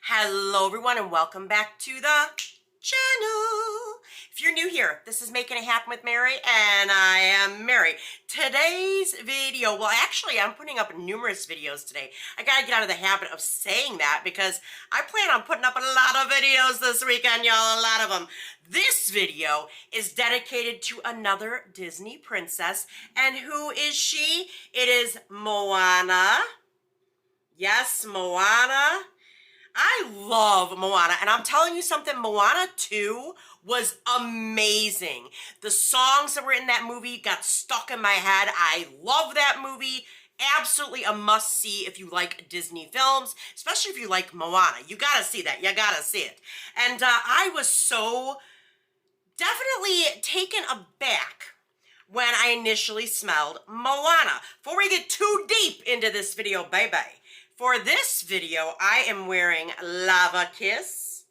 Hello everyone and welcome back to the channel. If you're new here, this is Making It Happen with Mary and I am Mary. Today's video, well actually I'm putting up numerous videos today. I gotta get out of the habit of saying that because I plan on putting up a lot of videos this weekend, y'all, a lot of them. This video is dedicated to another Disney princess, and who is she? It is Moana. Yes, Moana. I love Moana, and I'm telling you something, Moana 2 was amazing. The songs that were in that movie got stuck in my head. I love that movie. Absolutely a must-see if you like Disney films, especially if you like Moana. You gotta see that. You gotta see it. And I was so definitely taken aback when I initially smelled Moana. Before we get too deep into this video, bye-bye. For this video, I am wearing Lava Kiss.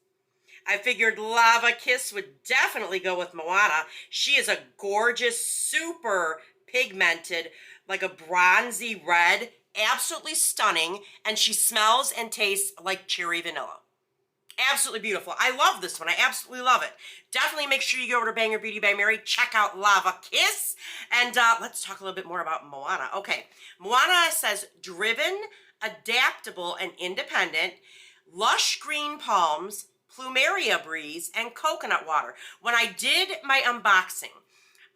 I figured Lava Kiss would definitely go with Moana. She is a gorgeous, super pigmented, like a bronzy red, absolutely stunning, and she smells and tastes like cherry vanilla. Absolutely beautiful. I love this one. I absolutely love it. Definitely make sure you go over to Banger Beauty by Mary. Check out Lava Kiss. And let's talk a little bit more about Moana. Okay, Moana says, driven, adaptable, and independent, lush green palms, plumeria breeze, and coconut water. When I did my unboxing,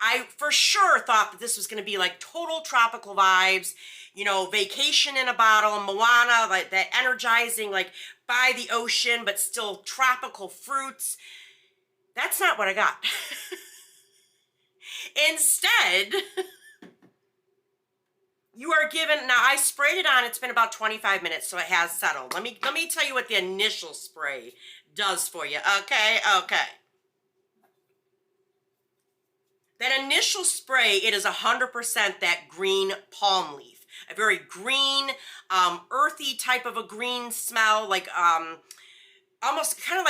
I for sure thought that this was going to be like total tropical vibes, you know, vacation in a bottle, Moana, like that energizing, like by the ocean, but still tropical fruits. That's not what I got. Instead, you are given, now I sprayed it on, it's been about 25 minutes, so it has settled. Let me tell you what the initial spray does for you. Okay. That initial spray, it is 100% that green palm leaf. A very green, earthy type of a green smell, like almost kind of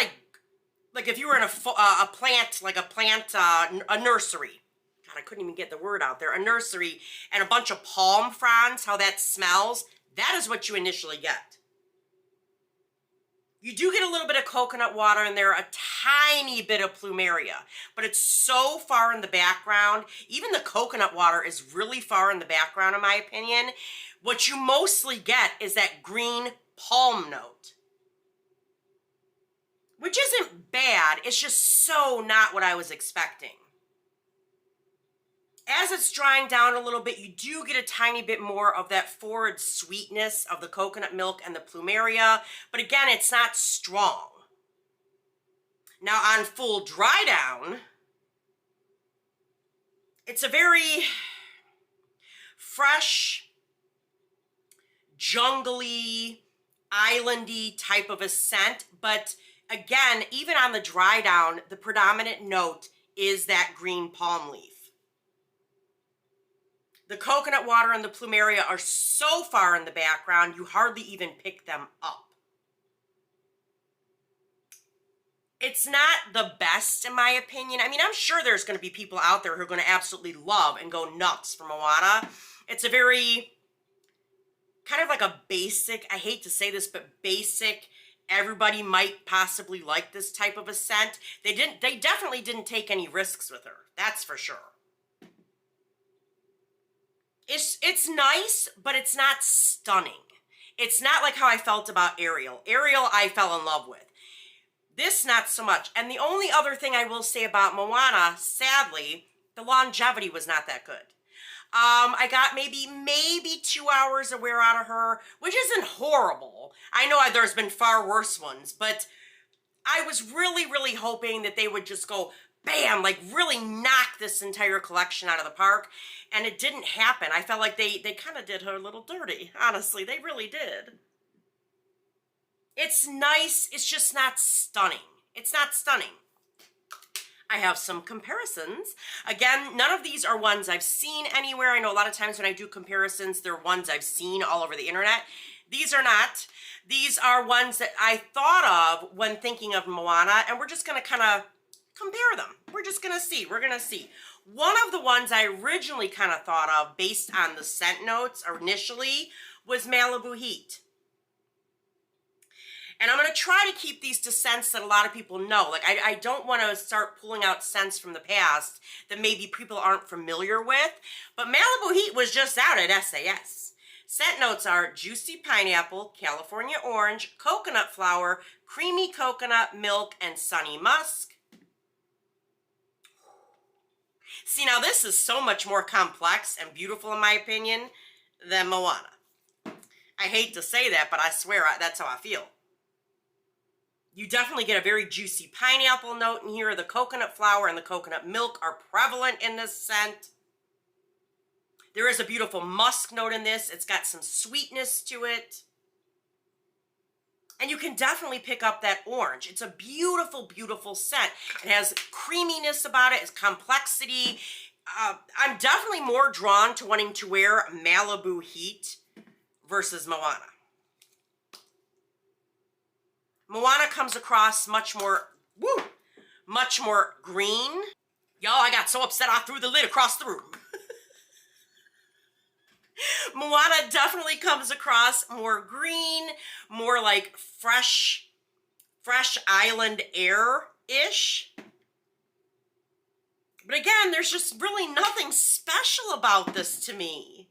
like if you were in a plant, like a nursery. God, I couldn't even get the word out there. A nursery and a bunch of palm fronds, how that smells, that is what you initially get. You do get a little bit of coconut water in there, a tiny bit of plumeria, but it's so far in the background. Even the coconut water is really far in the background, in my opinion. What you mostly get is that green palm note, which isn't bad. It's just so not what I was expecting. As it's drying down a little bit, you do get a tiny bit more of that forward sweetness of the coconut milk and the plumeria, but again, it's not strong. Now on full dry down, it's a very fresh, jungly, islandy type of a scent, but again, even on the dry down, the predominant note is that green palm leaf. The coconut water and the plumeria are so far in the background, you hardly even pick them up. It's not the best, in my opinion. I mean, I'm sure there's going to be people out there who are going to absolutely love and go nuts for Moana. It's a very, kind of like a basic, I hate to say this, but basic, everybody might possibly like this type of a scent. They definitely didn't take any risks with her. That's for sure. It's nice, but it's not stunning. It's not like how I felt about Ariel. Ariel, I fell in love with. This, not so much. And the only other thing I will say about Moana, sadly, the longevity was not that good. I got maybe 2 hours of wear out of her, which isn't horrible. I know there's been far worse ones, but I was really hoping that they would just go bam, like really knock this entire collection out of the park, and it didn't happen. I felt like they kind of did her a little dirty, honestly. They really did. It's nice, it's just not stunning. It's not stunning. I have some comparisons. Again, none of these are ones I've seen anywhere. I know a lot of times when I do comparisons, they're ones I've seen all over the internet. These are not. These are ones that I thought of when thinking of Moana, and we're just gonna kind of compare them. We're just gonna see. We're gonna see. One of the ones I originally kind of thought of based on the scent notes initially was Malibu Heat. And I'm going to try to keep these to scents that a lot of people know. Like, I don't want to start pulling out scents from the past that maybe people aren't familiar with. But Malibu Heat was just out at SAS. Scent notes are juicy pineapple, California orange, coconut flower, creamy coconut milk, and sunny musk. See, now this is so much more complex and beautiful, in my opinion, than Moana. I hate to say that, but I swear that's how I feel. You definitely get a very juicy pineapple note in here. The coconut flower and the coconut milk are prevalent in this scent. There is a beautiful musk note in this. It's got some sweetness to it. And you can definitely pick up that orange. It's a beautiful, beautiful scent. It has creaminess about it. It's complexity. I'm definitely more drawn to wanting to wear Malibu Heat versus Moana. Moana comes across much more green. Y'all, I got so upset I threw the lid across the room. Moana definitely comes across more green, more like fresh island air-ish. But again, there's just really nothing special about this to me.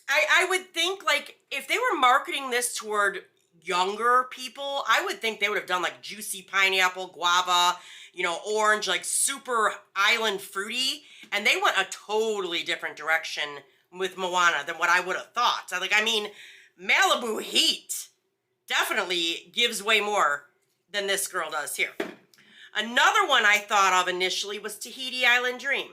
I would think, like, if they were marketing this toward younger people, I would think they would have done like juicy pineapple, guava, you know, orange, like super island fruity. And they went a totally different direction with Moana than what I would have thought. I mean, Malibu Heat definitely gives way more than this girl does here. Another one I thought of initially was Tahiti Island Dream.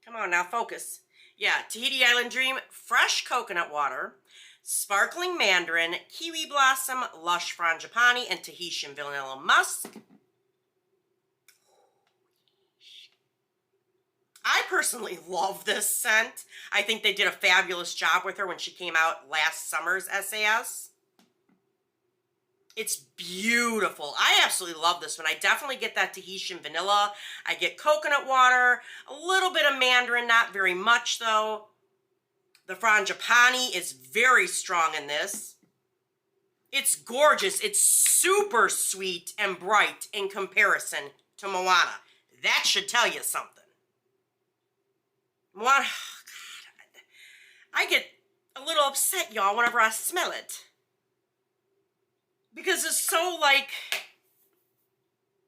Come on now, focus. Yeah, Tahiti Island Dream, fresh coconut water, sparkling mandarin, kiwi blossom, lush frangipani, and Tahitian vanilla musk. I personally love this scent. I think they did a fabulous job with her when she came out last summer's SAS. It's beautiful. I absolutely love this one. I definitely get that Tahitian vanilla. I get coconut water, a little bit of mandarin, not very much though. The frangipani is very strong in this. It's gorgeous. It's super sweet and bright in comparison to Moana. That should tell you something. Moana, oh God, I get a little upset, y'all, whenever I smell it. Because it's so, like,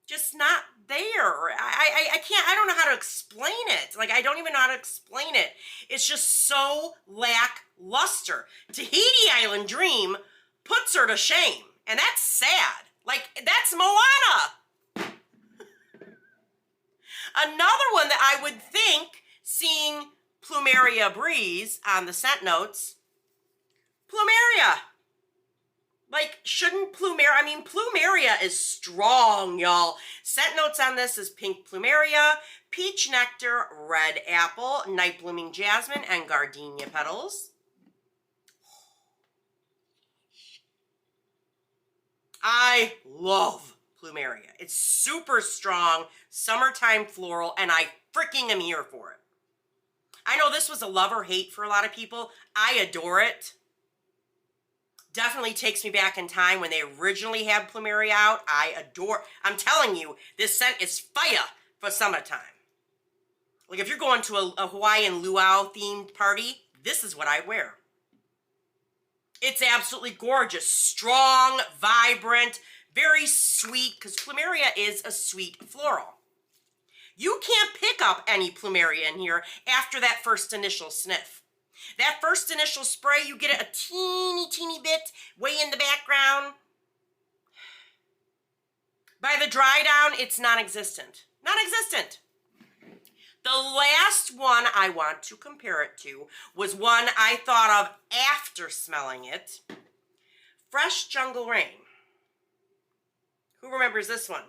just not there. I can't, I don't know how to explain it. Like, I don't even know how to explain it. It's just so lackluster. Tahiti Island Dream puts her to shame. And that's sad. Like, that's Moana. Another one that I would think, seeing Plumeria Breeze on the scent notes, Plumeria. Like, shouldn't Plumeria, I mean, Plumeria is strong, y'all. Scent notes on this is pink Plumeria, peach nectar, red apple, night blooming jasmine, and gardenia petals. I love Plumeria. It's super strong, summertime floral, and I freaking am here for it. I know this was a love or hate for a lot of people. I adore it. Definitely takes me back in time when they originally had Plumeria out. I'm telling you, this scent is fire for summertime. Like, if you're going to a Hawaiian luau themed party, this is what I'd wear. It's absolutely gorgeous, strong, vibrant, very sweet, because Plumeria is a sweet floral. You can't pick up any Plumeria in here after that first initial sniff. That first initial spray, you get it a teeny bit way in the background. By the dry down, it's non-existent. Non-existent. The last one I want to compare it to was one I thought of after smelling it. Fresh Jungle Rain. Who remembers this one?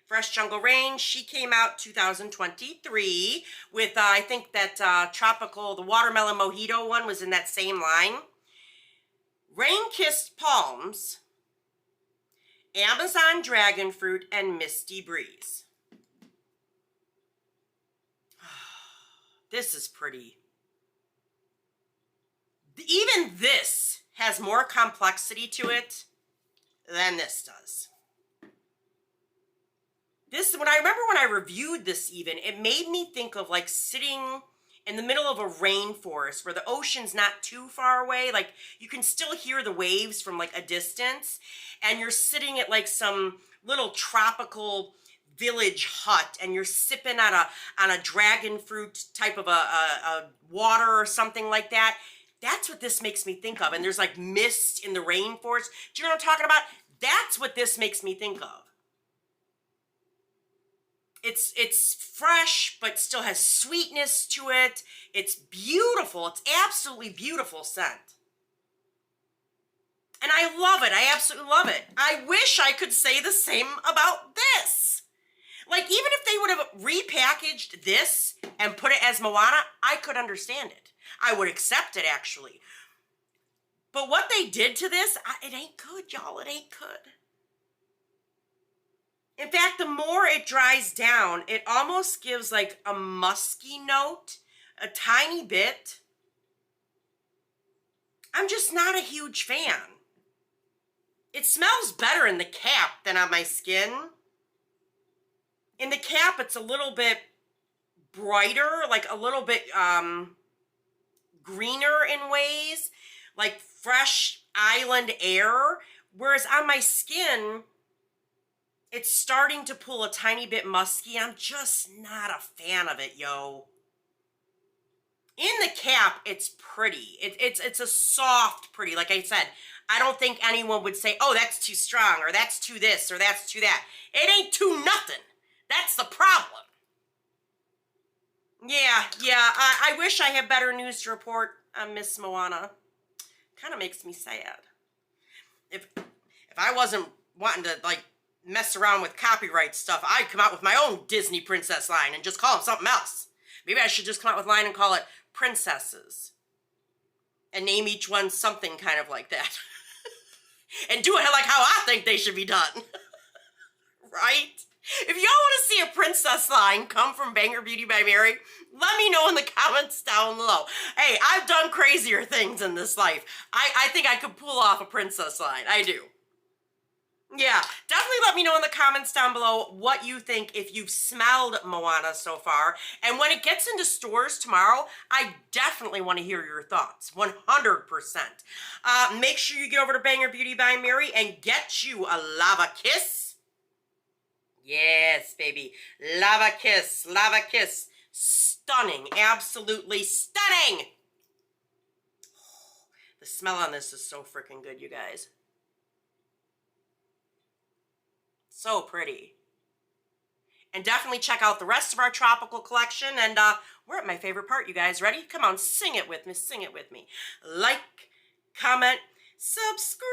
Fresh Jungle Rain, she came out 2023 with, I think that tropical, the watermelon mojito one was in that same line. Rain-Kissed Palms, Amazon Dragon Fruit, and Misty Breeze. This is pretty. Even this has more complexity to it than this does. This, when I reviewed this even, it made me think of like sitting in the middle of a rainforest where the ocean's not too far away. Like you can still hear the waves from like a distance, and you're sitting at like some little tropical village hut, and you're sipping on a dragon fruit type of a water or something like that. That's what this makes me think of. And there's like mist in the rainforest. Do you know what I'm talking about? That's what this makes me think of. It's fresh, but still has sweetness to it. It's beautiful. It's absolutely beautiful scent. And I love it. I absolutely love it. I wish I could say the same about this. Like, even if they would have repackaged this and put it as Moana, I could understand it. I would accept it, actually. But what they did to this, it ain't good, y'all. It ain't good. In fact, the more it dries down, it almost gives like a musky note, a tiny bit. I'm just not a huge fan. It smells better in the cap than on my skin. In the cap, it's a little bit brighter, like a little bit greener in ways, like fresh island air. Whereas on my skin, it's starting to pull a tiny bit musky. I'm just not a fan of it, yo. In the cap, it's pretty. It's a soft pretty. Like I said, I don't think anyone would say, oh, that's too strong, or that's too this, or that's too that. It ain't too nothing. That's the problem. Yeah, I wish I had better news to report on Miss Moana. Kind of makes me sad. If I wasn't wanting to, like, mess around with copyright stuff, I'd come out with my own Disney princess line and just call them something else. Maybe I should just come out with a line and call it Princesses. And name each one something kind of like that. And do it like how I think they should be done. Right? If y'all want to see a princess line come from Banger Beauty by Mary, let me know in the comments down below. Hey, I've done crazier things in this life. I think I could pull off a princess line. I do. Yeah, definitely let me know in the comments down below what you think if you've smelled Moana so far. And when it gets into stores tomorrow, I definitely want to hear your thoughts, 100%. Make sure you get over to Banger Beauty by Mary and get you a lava kiss. Yes, baby. Lava kiss, lava kiss. Stunning, absolutely stunning. The smell on this is so freaking good, you guys. So pretty. And definitely check out the rest of our tropical collection. And we're at my favorite part, you guys. Ready? Come on, sing it with me. Sing it with me. Like, comment, subscribe,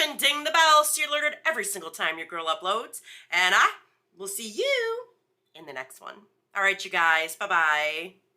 and ding the bell so you're alerted every single time your girl uploads. And I will see you in the next one. All right, you guys. Bye-bye.